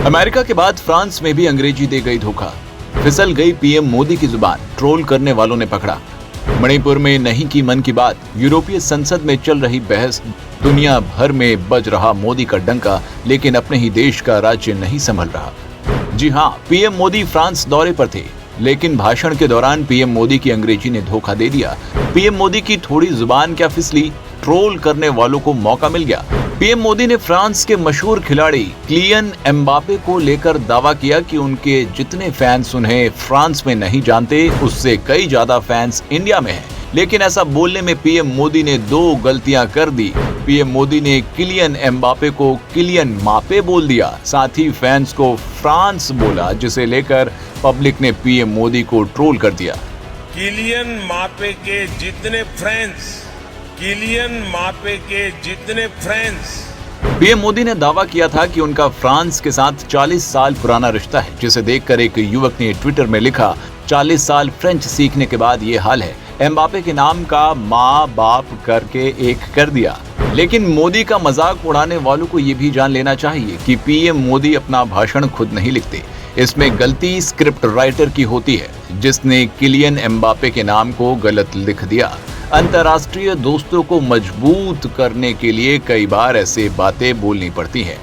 America के बाद France में भी अंग्रेजी दे गई धोखा। फिसल गई पीएम मोदी की जुबान, ट्रोल करने वालों ने पकड़ा। मणिपुर में नहीं की मन की बात, यूरोपीय संसद में चल रही बहस, दुनिया भर में बज रहा मोदी का डंका, लेकिन अपने ही देश का राज्य नहीं संभल रहा। जी हां, पीएम मोदी फ्रांस दौरे पर थे, लेकिन भाषण के दौरान पीएम मोदी की अंग्रेजी ने धोखा दे दिया। पीएम मोदी की थोड़ी जुबान क्या फिसली, ट्रोल करने वालों को मौका मिल गया। पीएम मोदी ने फ्रांस के मशहूर खिलाड़ी किलियन एम्बापे को लेकर दावा किया कि उनके जितने फैंस उन्हें फ्रांस में नहीं जानते, उससे कई ज्यादा फैंस इंडिया में हैं। लेकिन ऐसा बोलने में पीएम मोदी ने दो गलतियां कर दी। पीएम मोदी ने किलियन एम्बापे को किलियन मापे बोल दिया, साथ ही फैंस को फ्रांस बोला, जिसे लेकर पब्लिक ने पीएम मोदी को ट्रोल कर दिया। किलियन मापे के जितने फ्रेंड्स, किलियन मापे के जितने फ्रेंड्स। पीएम मोदी ने दावा किया था कि उनका फ्रांस के साथ 40 साल पुराना रिश्ता है, जिसे देखकर एक युवक ने ट्विटर में लिखा, 40 साल फ्रेंच सीखने के बाद ये हाल है। एम्बापे के नाम का माँ बाप करके एक कर दिया। लेकिन मोदी का मजाक उड़ाने वालों को ये भी जान लेना चाहिए कि पीएम मोदी अपना भाषण खुद नहीं लिखते। इसमें गलती स्क्रिप्ट राइटर की होती है, जिसने किलियन एम्बापे के नाम को गलत लिख दिया। अंतर्राष्ट्रीय दोस्तों को मजबूत करने के लिए कई बार ऐसे बातें बोलनी पड़ती हैं।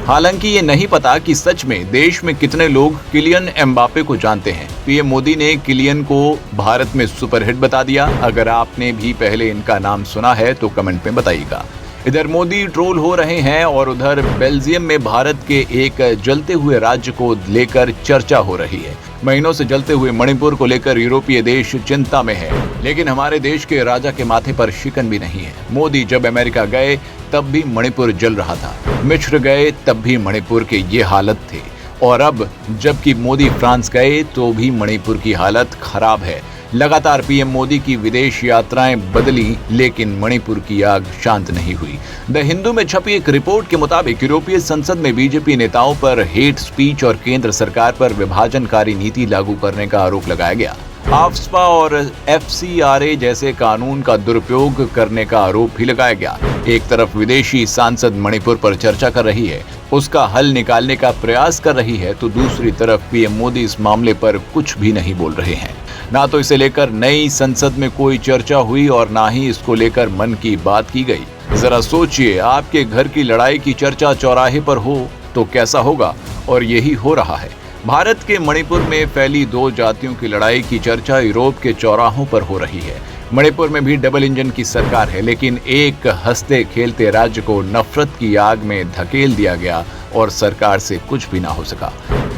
हालांकि ये नहीं पता कि सच में देश में कितने लोग किलियन एम्बापे को जानते हैं। पीएम मोदी ने किलियन को भारत में सुपरहिट बता दिया। अगर आपने भी पहले इनका नाम सुना है तो कमेंट में बताइएगा। इधर मोदी ट्रोल हो रहे हैं और उधर बेल्जियम में भारत के एक जलते हुए राज्य को लेकर चर्चा हो रही है। महीनों से जलते हुए मणिपुर को लेकर यूरोपीय देश चिंता में है, लेकिन हमारे देश के राजा के माथे पर शिकन भी नहीं है। मोदी जब अमेरिका गए तब भी मणिपुर जल रहा था, मिस्र गए तब भी मणिपुर के ये हालत थे, और अब जबकि मोदी फ्रांस गए तो भी मणिपुर की हालत खराब है। लगातार पीएम मोदी की विदेश यात्राएं बदली, लेकिन मणिपुर की आग शांत नहीं हुई। द हिंदू में छपी एक रिपोर्ट के मुताबिक यूरोपीय संसद में बीजेपी नेताओं पर हेट स्पीच और केंद्र सरकार पर विभाजनकारी नीति लागू करने का आरोप लगाया गया। आफ्स्पा और FCRA जैसे कानून का दुरुपयोग करने का आरोप भी लगाया गया। एक तरफ विदेशी सांसद मणिपुर पर चर्चा कर रही है, उसका हल निकालने का प्रयास कर रही है, तो दूसरी तरफ पीएम मोदी इस मामले पर कुछ भी नहीं बोल रहे हैं। ना तो इसे लेकर नई संसद में कोई चर्चा हुई और ना ही इसको लेकर मन की बात की गई। जरा सोचिए, आपके घर की लड़ाई की चर्चा चौराहे पर हो तो कैसा होगा, और यही हो रहा है। भारत के मणिपुर में फैली दो जातियों की लड़ाई की चर्चा यूरोप के चौराहों पर हो रही है। मणिपुर में भी डबल इंजन की सरकार है, लेकिन एक हंसते खेलते राज्य को नफरत की आग में धकेल दिया गया और सरकार से कुछ भी ना हो सका।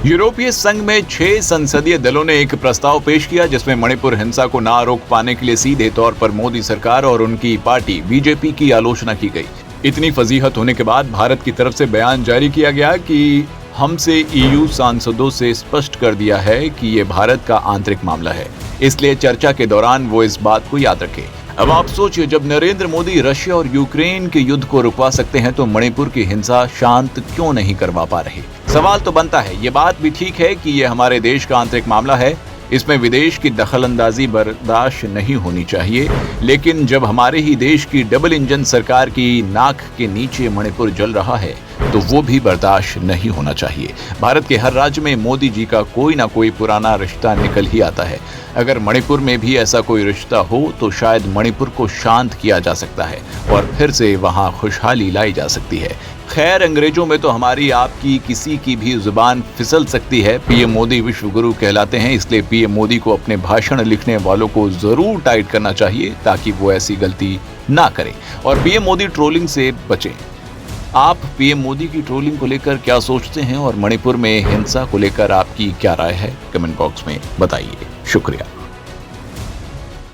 यूरोपीय संघ में 6 संसदीय दलों ने एक प्रस्ताव पेश किया, जिसमें मणिपुर हिंसा को ना रोक पाने के लिए सीधे तौर पर मोदी सरकार और उनकी पार्टी बीजेपी की आलोचना की गई। इतनी फजीहत होने के बाद भारत की तरफ से बयान जारी किया गया कि हमसे EU सांसदों से स्पष्ट कर दिया है कि ये भारत का आंतरिक मामला है, इसलिए चर्चा के दौरान वो इस बात को याद रखें। अब आप सोचिए, जब नरेंद्र मोदी रशिया और यूक्रेन के युद्ध को रुकवा सकते हैं तो मणिपुर की हिंसा शांत क्यों नहीं करवा पा रहे। सवाल तो बनता है, ये बात भी ठीक है कि ये हमारे देश का आंतरिक मामला है, इसमें विदेश की दखलंदाजी बर्दाश्त नहीं होनी चाहिए, लेकिन जब हमारे ही देश की डबल इंजन सरकार की नाक के नीचे मणिपुर जल रहा है तो वो भी बर्दाश्त नहीं होना चाहिए। भारत के हर राज्य में मोदी जी का कोई ना कोई पुराना रिश्ता निकल ही आता है। अगर मणिपुर में भी ऐसा कोई रिश्ता हो तो शायद मणिपुर को शांत किया जा सकता है और फिर से वहां खुशहाली लाई जा सकती है। खैर, अंग्रेजों में तो हमारी आपकी किसी की भी जुबान फिसल सकती है। पीएम मोदी विश्व गुरु कहलाते हैं, इसलिए पीएम मोदी को अपने भाषण लिखने वालों को जरूर टाइट करना चाहिए ताकि वो ऐसी गलती ना करें और पीएम मोदी ट्रोलिंग से बचें। आप पीएम मोदी की ट्रोलिंग को लेकर क्या सोचते हैं और मणिपुर में हिंसा को लेकर आपकी क्या राय है, कमेंट बॉक्स में बताइए। शुक्रिया।